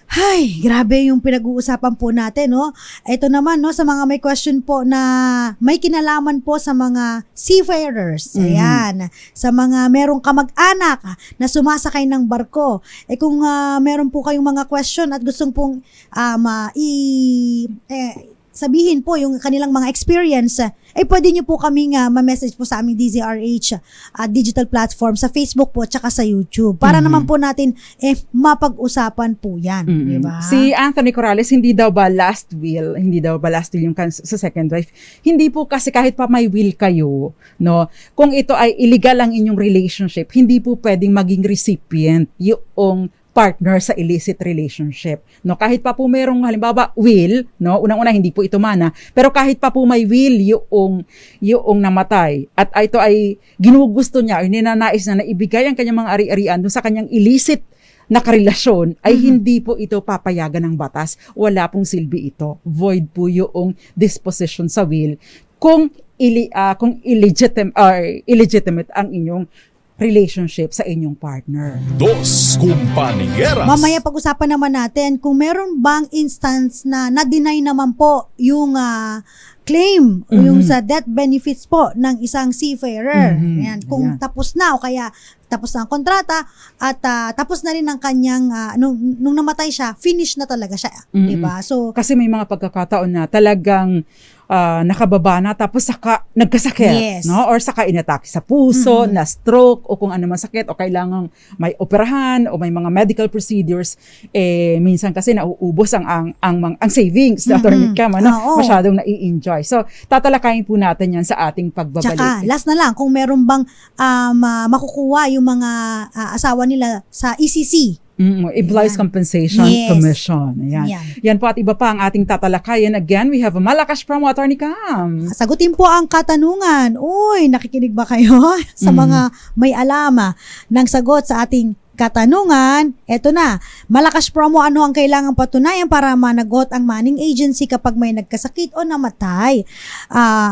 Ay, grabe yung pinag-uusapan po natin, no? Ito naman, no, sa mga may question po na may kinalaman po sa mga seafarers. Ayan. Sa mga merong kamag-anak na sumasakay ng barko. Kung meron po kayong mga question at gustong pong sabihin po yung kanilang mga experience, pwede nyo po kaming ma-message po sa aming DZRH digital platform sa Facebook po at saka sa YouTube. Para naman po natin mapag-usapan po yan. Diba? Si Anthony Corrales, hindi daw ba last will yung sa second wife? Hindi po, kasi kahit pa may will kayo, no, kung ito ay illegal ang inyong relationship, hindi po pwedeng maging recipient yung partner sa illicit relationship. No, kahit pa po merong halimbawa will, no, unang-una hindi po ito mana, pero kahit pa po may will yung namatay at ito ay ginugusto niya, ninanais na ibigay ang kanyang mga ari-arian doon sa kanyang illicit na karelasyon, ay hindi po ito papayagan ng batas. Wala pong silbi ito. Void po yung disposition sa will kung illegitimate ang inyong relationship sa inyong partner. Dos Compañeras. Mamaya pag-usapan naman natin kung meron bang instance na na-deny naman po yung claim, yung sa death benefits po ng isang seafarer. Ayan, kung tapos na o kaya tapos na ang kontrata at tapos na rin ang kanyang nung namatay siya, finish na talaga siya, di ba? So kasi may mga pagkakataon na talagang nakababa na tapos saka nagkasakit, no? Or saka inatake sa puso, na stroke o kung ano man sakit o kailangang may operahan o may mga medical procedures, minsan kasi nauubos ang savings, Attorney Cam, masyadong nai-enjoy. So tatalakayin po natin yan sa ating pagbabalik. Tsaka, last na lang, kung meron bang makukuha yung mga asawa nila sa ECC, Employees Compensation Commission. Ayan. Yan po at iba pa ang ating tatalakayan. Again, we have a malakas promo, Attorney Cam. Sagutin po ang katanungan. Uy, nakikinig ba kayo sa mga may alama ng sagot sa ating katanungan? Eto na, malakas promo, ano ang kailangang patunayan para managot ang manning agency kapag may nagkasakit o namatay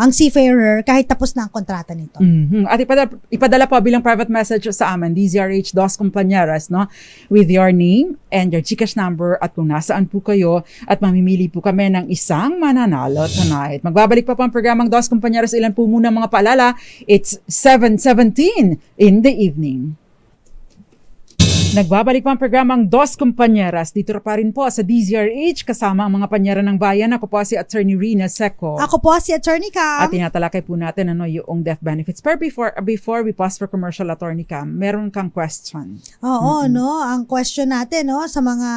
ang seafarer kahit tapos na ang kontrata nito. At ipadala po bilang private message sa amin, DZRH Dos Compañeras, no, with your name and your GCash number at kung nasaan po kayo, at mamimili po kami ng isang mananalo tonight. Magbabalik pa po ang programang Dos Compañeras. Ilan po muna mga paalala? It's 7:17 in the evening. Nagbabalik pa ang programang Dos Compañeras. Dito pa rin po sa DZRH kasama ang mga panyera ng bayan. Ako po si Attorney Rina Seco. Ako po si Attorney Cam. At tinatalakay po natin yung death benefits. Pero before we pause for commercial, Attorney Cam, meron kang question. Oo, no, ang question natin, no, sa mga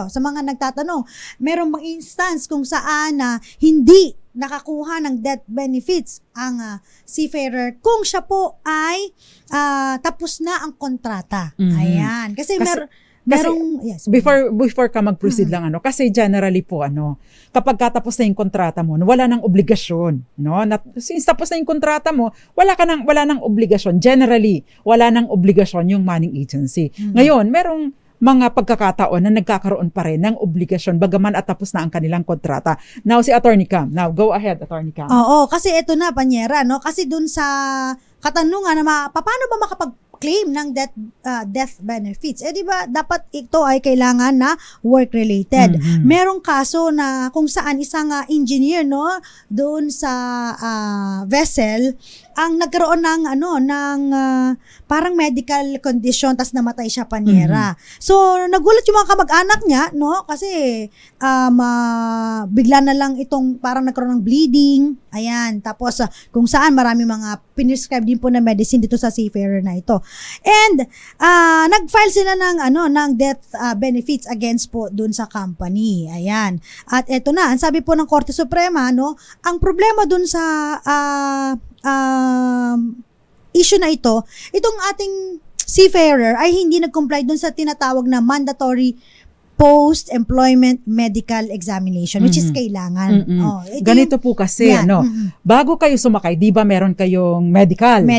sa mga nagtatanong, meron bang instance kung saan hindi nakakuha ng death benefits ang seafarer kung siya po ay tapos na ang kontrata. Mhm. Ayan. Kasi merong yes. Before ka mag-proceed lang kasi generally po kapag katapos na yung kontrata mo, wala nang obligasyon, no? Since tapos na yung kontrata mo, wala nang obligasyon. Generally, wala nang obligasyon yung manning agency. Ngayon, merong mga pagkakataon na nagkakaroon pa rin ng obligasyon bagaman at tapos na ang kanilang kontrata. Now, si Attorney Cam. Now, go ahead, Attorney Cam. Oo, kasi ito na, Panyera, no? Kasi dun sa katanungan na paano ba makapag-claim ng death benefits? Di ba, dapat ito ay kailangan na work-related. Mhm. Merong kaso na kung saan isang engineer, no, doon sa vessel, ang nagkaroon ng parang medical condition tas namatay siya, Panyera. So nagulat yung mga kamag-anak niya, no, kasi bigla na lang itong parang nagkaroon ng bleeding. Ayan, tapos kung saan marami mga pinescribe din po na medicine dito sa seafarer na ito. And nag-file sila ng death benefits against po dun sa company. Ayan. At eto na, ang sabi po ng Korte Suprema, no, ang problema dun sa issue na ito, itong ating seafarer ay hindi nag-comply dun sa tinatawag na mandatory post-employment medical examination, which is kailangan. Ganito po kasi, bago kayo sumakay, di ba meron kayong medical exam.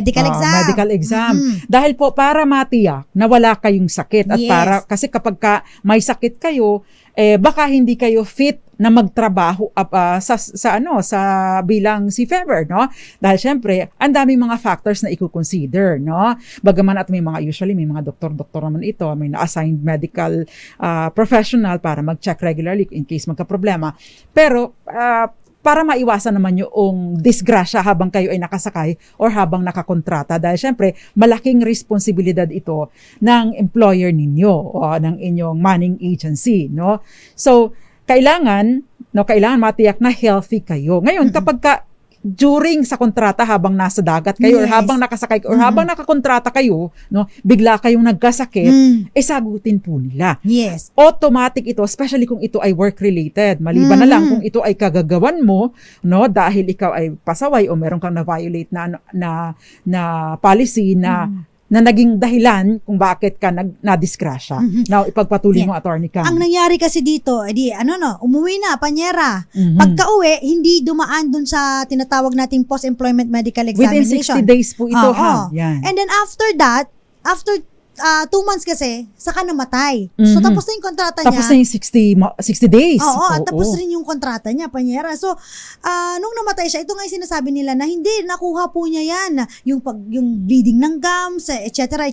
Medical exam. Dahil po para matiyak na wala kayong sakit at para kasi kapag may sakit kayo, baka hindi kayo fit na magtrabaho sa bilang seafarer, no? Dahil syempre, ang daming mga factors na i-consider, no? Bagaman at may mga doktor naman ito, may na-assigned medical professional para mag-check regularly in case magka-problema. Pero para maiwasan naman yung disgrasya habang kayo ay nakasakay or habang nakakontrata. Dahil syempre, malaking responsibilidad ito ng employer ninyo o ng inyong manning agency, no? So, kailangan matiyak na healthy kayo. Ngayon, kapag during sa kontrata habang nasa dagat kayo or habang nakasakay or habang nakakontrata kayo, no, bigla kayong nagkasakit, sagutin po nila. Yes. Automatic ito, especially kung ito ay work-related. Maliban na lang kung ito ay kagagawan mo, no, dahil ikaw ay pasaway o meron kang na-violate na policy na naging dahilan kung bakit ka nadisgrasya. Now, ipagpatuloy mo, Attorney Cam. Ang nangyari kasi dito, umuwi na, Panyera. Pagka-uwi, hindi dumaan dun sa tinatawag nating post-employment medical examination. Within 60 days po ito, ha? Yan. And then after that, after 2 months kasi, saka namatay. So, tapos na yung kontrata niya. Tapos na yung 60 days. Oo, at tapos rin yung kontrata niya, Panyera. So, nung namatay siya, ito nga yung sinasabi nila na hindi, nakuha po niya yan. Yung bleeding ng gums, etc.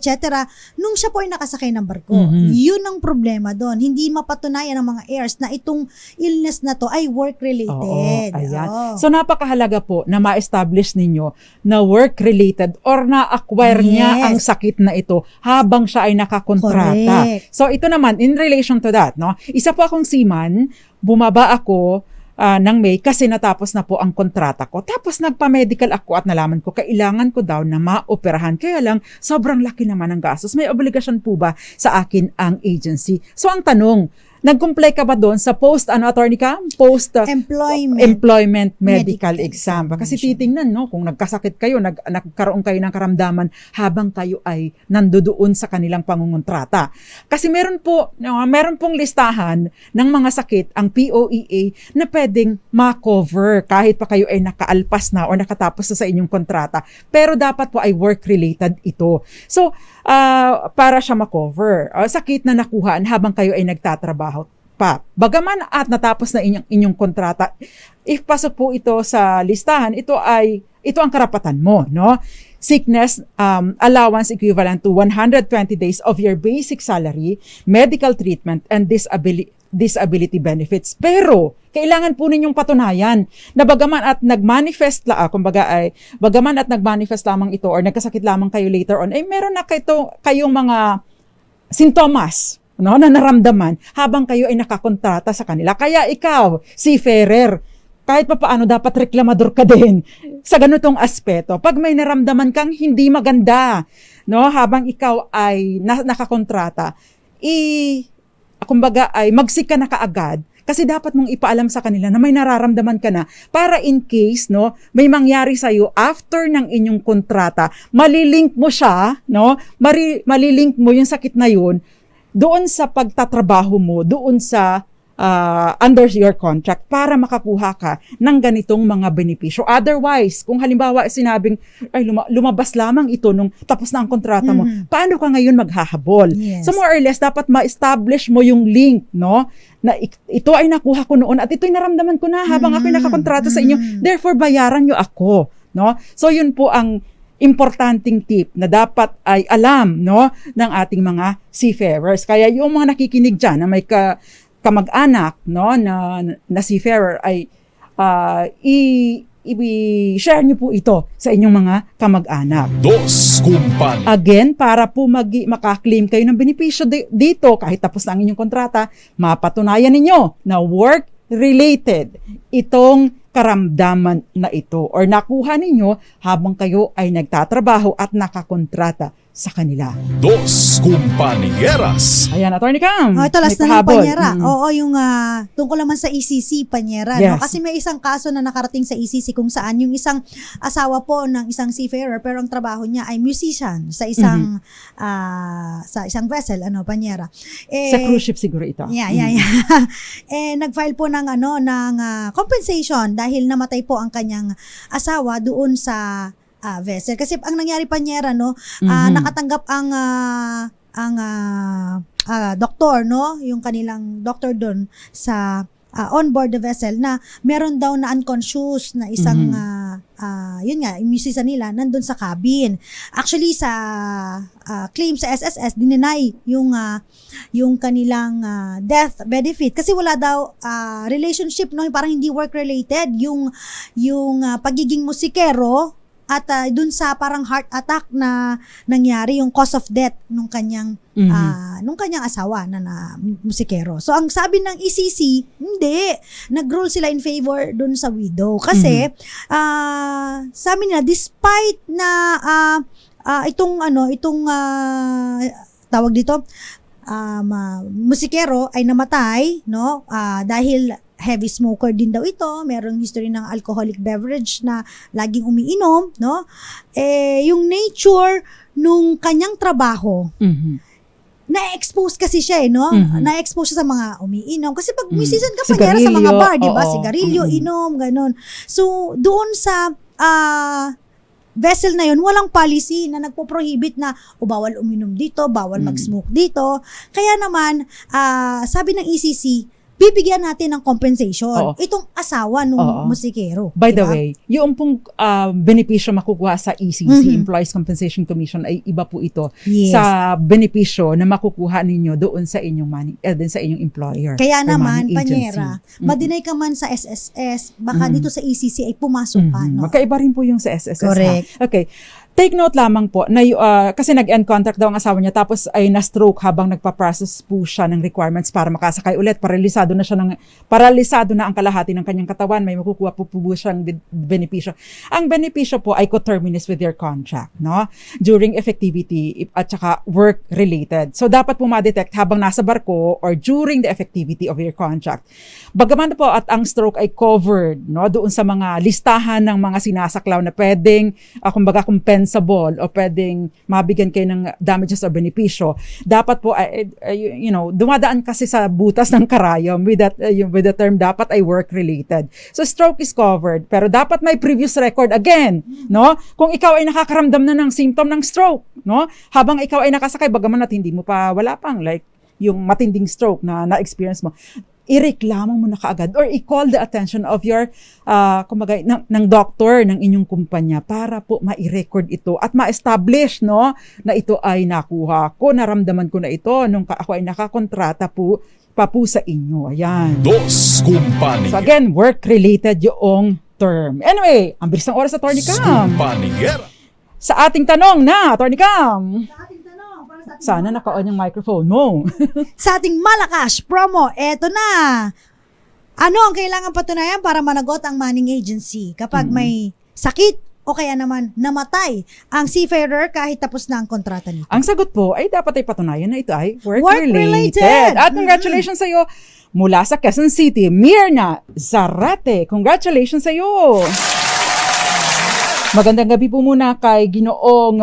Nung siya po ay nakasakay ng barko. Yun ang problema doon. Hindi mapatunayan ng mga heirs na itong illness na to ay work-related. Ayan. So, napakahalaga po na ma-establish ninyo na work-related or na-acquire niya ang sakit na ito habang siya ay nakakontrata. Correct. So ito naman, in relation to that, no? Isa po akong seaman, bumaba ako ng May kasi natapos na po ang kontrata ko. Tapos nagpa-medical ako at nalaman ko, kailangan ko daw na maoperahan. Kaya lang, sobrang laki naman ang gastos. May obligasyon po ba sa akin ang agency? So ang tanong, nag-comply ka ba doon sa Attorney Cam? Employment medical exam. Kasi titingnan, no, kung nagkasakit kayo, nagkaroon kayo ng karamdaman habang kayo ay nandoon sa kanilang pangungontrata. Kasi meron pong listahan ng mga sakit ang POEA na pwedeng ma-cover kahit pa kayo ay nakaalpas na o nakatapos na sa inyong kontrata. Pero dapat po ay work-related ito. So, para siya ma-cover, sakit na nakuhaan habang kayo ay nagtatrabaho pa. Bagaman at natapos na inyong kontrata, if pasok po ito sa listahan, ito ang karapatan mo, no? Sickness allowance equivalent to 120 days of your basic salary, medical treatment, and disability benefits. Pero kailangan po ninyong patunayan na bagaman at nagmanifest lamang ito or nagkasakit lamang kayo later on, ay meron na kayong mga sintomas, no, na naramdaman habang kayo ay nakakontrata sa kanila. Kaya ikaw, seafarer, kahit pa paano dapat reklamador ka din sa ganitong aspeto. Pag may naramdaman kang hindi maganda, no, habang ikaw ay nakakontrata, kumbaga ay magsika na kaagad Kasi dapat mong ipaalam sa kanila na may nararamdaman ka na para in case, no, may mangyari sa iyo after ng inyong kontrata, malilink mo siya, no? Malilink mo yung sakit na yun doon sa pagtatrabaho mo, doon sa under your contract para makakuha ka ng ganitong mga benepisyo. Otherwise, kung halimbawa sinabing, ay lumabas lamang ito nung tapos na ang kontrata mo, paano ka ngayon maghahabol? Yes. So more or less, dapat ma-establish mo yung link, no? Na ito ay nakuha ko noon at ito'y naramdaman ko na habang ako'y nakakontrata sa inyo. Therefore, bayaran nyo ako, no? So yun po ang importanting tip na dapat ay alam, no, ng ating mga seafarers. Kaya yung mga nakikinig dyan na may kamag-anak, no, na seafarer ay i-share niyo po ito sa inyong mga kamag-anak. Dos Kumpanya. Again, para po makaklaim kayo ng benepisyo dito kahit tapos na ang inyong kontrata, mapatunayan ninyo na work-related itong karamdaman na ito or nakuha ninyo habang kayo ay nagtatrabaho at nakakontrata sa kanila. Dos Kumpanieras. Ayan, Attorney Cam. Ito last may na yung pahabol. Panyera. Oo, yung tungkol naman sa ECC, Panyera. Yes. No? Kasi may isang kaso na nakarating sa ECC kung saan yung isang asawa po ng isang seafarer pero ang trabaho niya ay musician sa isang sa isang vessel, Panyera. Sa cruise ship siguro ito. Yeah. Nag-file po ng compensation dahil namatay po ang kanyang asawa doon sa vessel. Kasi ang nangyari, Panyera, no, nakatanggap ang doktor, no, yung kanilang doktor doon sa on board the vessel na meron daw na unconscious na isang yun nga, yung musician nila nandun sa cabin. Actually sa claim sa SSS dinenay yung kanilang death benefit kasi wala daw relationship, no, parang hindi work related yung pagiging musikero at dun sa parang heart attack na nangyari yung cause of death nung kanyang asawa na musikero. So ang sabi ng ECC, hindi, nag-rule sila in favor dun sa widow kasi sabi nila despite na tawag dito musikero ay namatay, no, dahil heavy smoker din daw ito, merong history ng alcoholic beverage na laging umiinom, no? Yung nature nung kanyang trabaho, na-expose kasi siya, no? Na-expose siya sa mga umiinom. Kasi pag musician ka, Panyera, sa mga bar, di ba? Sigarilyo, inom, ganun. So, doon sa vessel na yun, walang policy na nagpo-prohibit na bawal uminom dito, bawal mag-smoke dito. Kaya naman, sabi ng ECC, bibigyan natin ng compensation. Itong asawa nung musikero. By the way, yung pong benepisyo makukuha sa ECC, Employees Compensation Commission, ay iba po ito sa benepisyo na makukuha ninyo doon sa inyong sa inyong employer. Kaya naman, Panyera, madinay ka man sa SSS, baka dito sa ECC ay pumasok ka. No? Magkaiba rin po yung sa SSS. Correct. Ha? Okay. Take note lamang po na kasi nag-end contract daw ang asawa niya tapos ay na-stroke habang nagpa-process po siya ng requirements para makasakay ulit. Paralisado na ang kalahati ng kanyang katawan. May makukuha po siyang benepisyo. Ang benepisyo po ay coterminous with your contract, no? During effectivity at saka work-related. So dapat po ma-detect habang nasa barko or during the effectivity of your contract. Bagaman po at ang stroke ay covered, no, doon sa mga listahan ng mga sinasaklaw na pwedeng kumbaga compensable o pwedeng mabigyan kayo ng damages or benepisyo, dapat po dumadaan kasi sa butas ng karayom with the term dapat ay work related. So stroke is covered pero dapat may previous record again, no? Kung ikaw ay nakakaramdam na ng symptom ng stroke, no? Habang ikaw ay nakasakay bagaman at hindi mo pa wala pang like yung matinding stroke na na-experience mo, ireklamo mo na kaagad or i-call the attention of your ng doctor ng inyong kumpanya para po ma-record ito at ma-establish, no, na ito ay nakuha ko, naramdaman ko na ito nung ako ay nakakontrata po sa inyo. Ayan. Dos Kumpanya. So again, work-related yung term. Anyway, ang bilis ng oras, Attorney Cam. Kumpanyera. Sa ating tanong na, Attorney Cam. Sana naka-on yung microphone mo. Sa ating Malakas promo, eto na. Ano ang kailangan patunayan para managot ang manning agency kapag may sakit o kaya naman namatay ang seafarer kahit tapos na ang kontrata nito? Ang sagot po ay dapat ay patunayan na ito ay Work-related. work-related. At congratulations sa iyo, mula sa Quezon City, Mirna Zarate. Congratulations sa iyo! Magandang gabi po muna kay Ginoong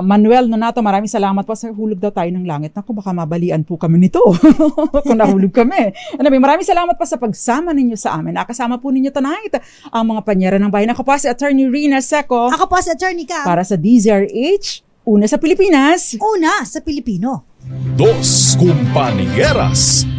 Manuel Nonato. Maraming salamat po sa hulog daw tayo ng langit. Naku, baka mabalian po kami nito kung nahulog kami. Maraming salamat po sa pagsama ninyo sa amin. Nakasama po ninyo tonight ang mga panyera ng bayan. Ako po si Attorney Rina Seco. Ako po si Attorney Cam. Para sa DZRH, una sa Pilipinas. Una sa Pilipino. Dos Compañeras.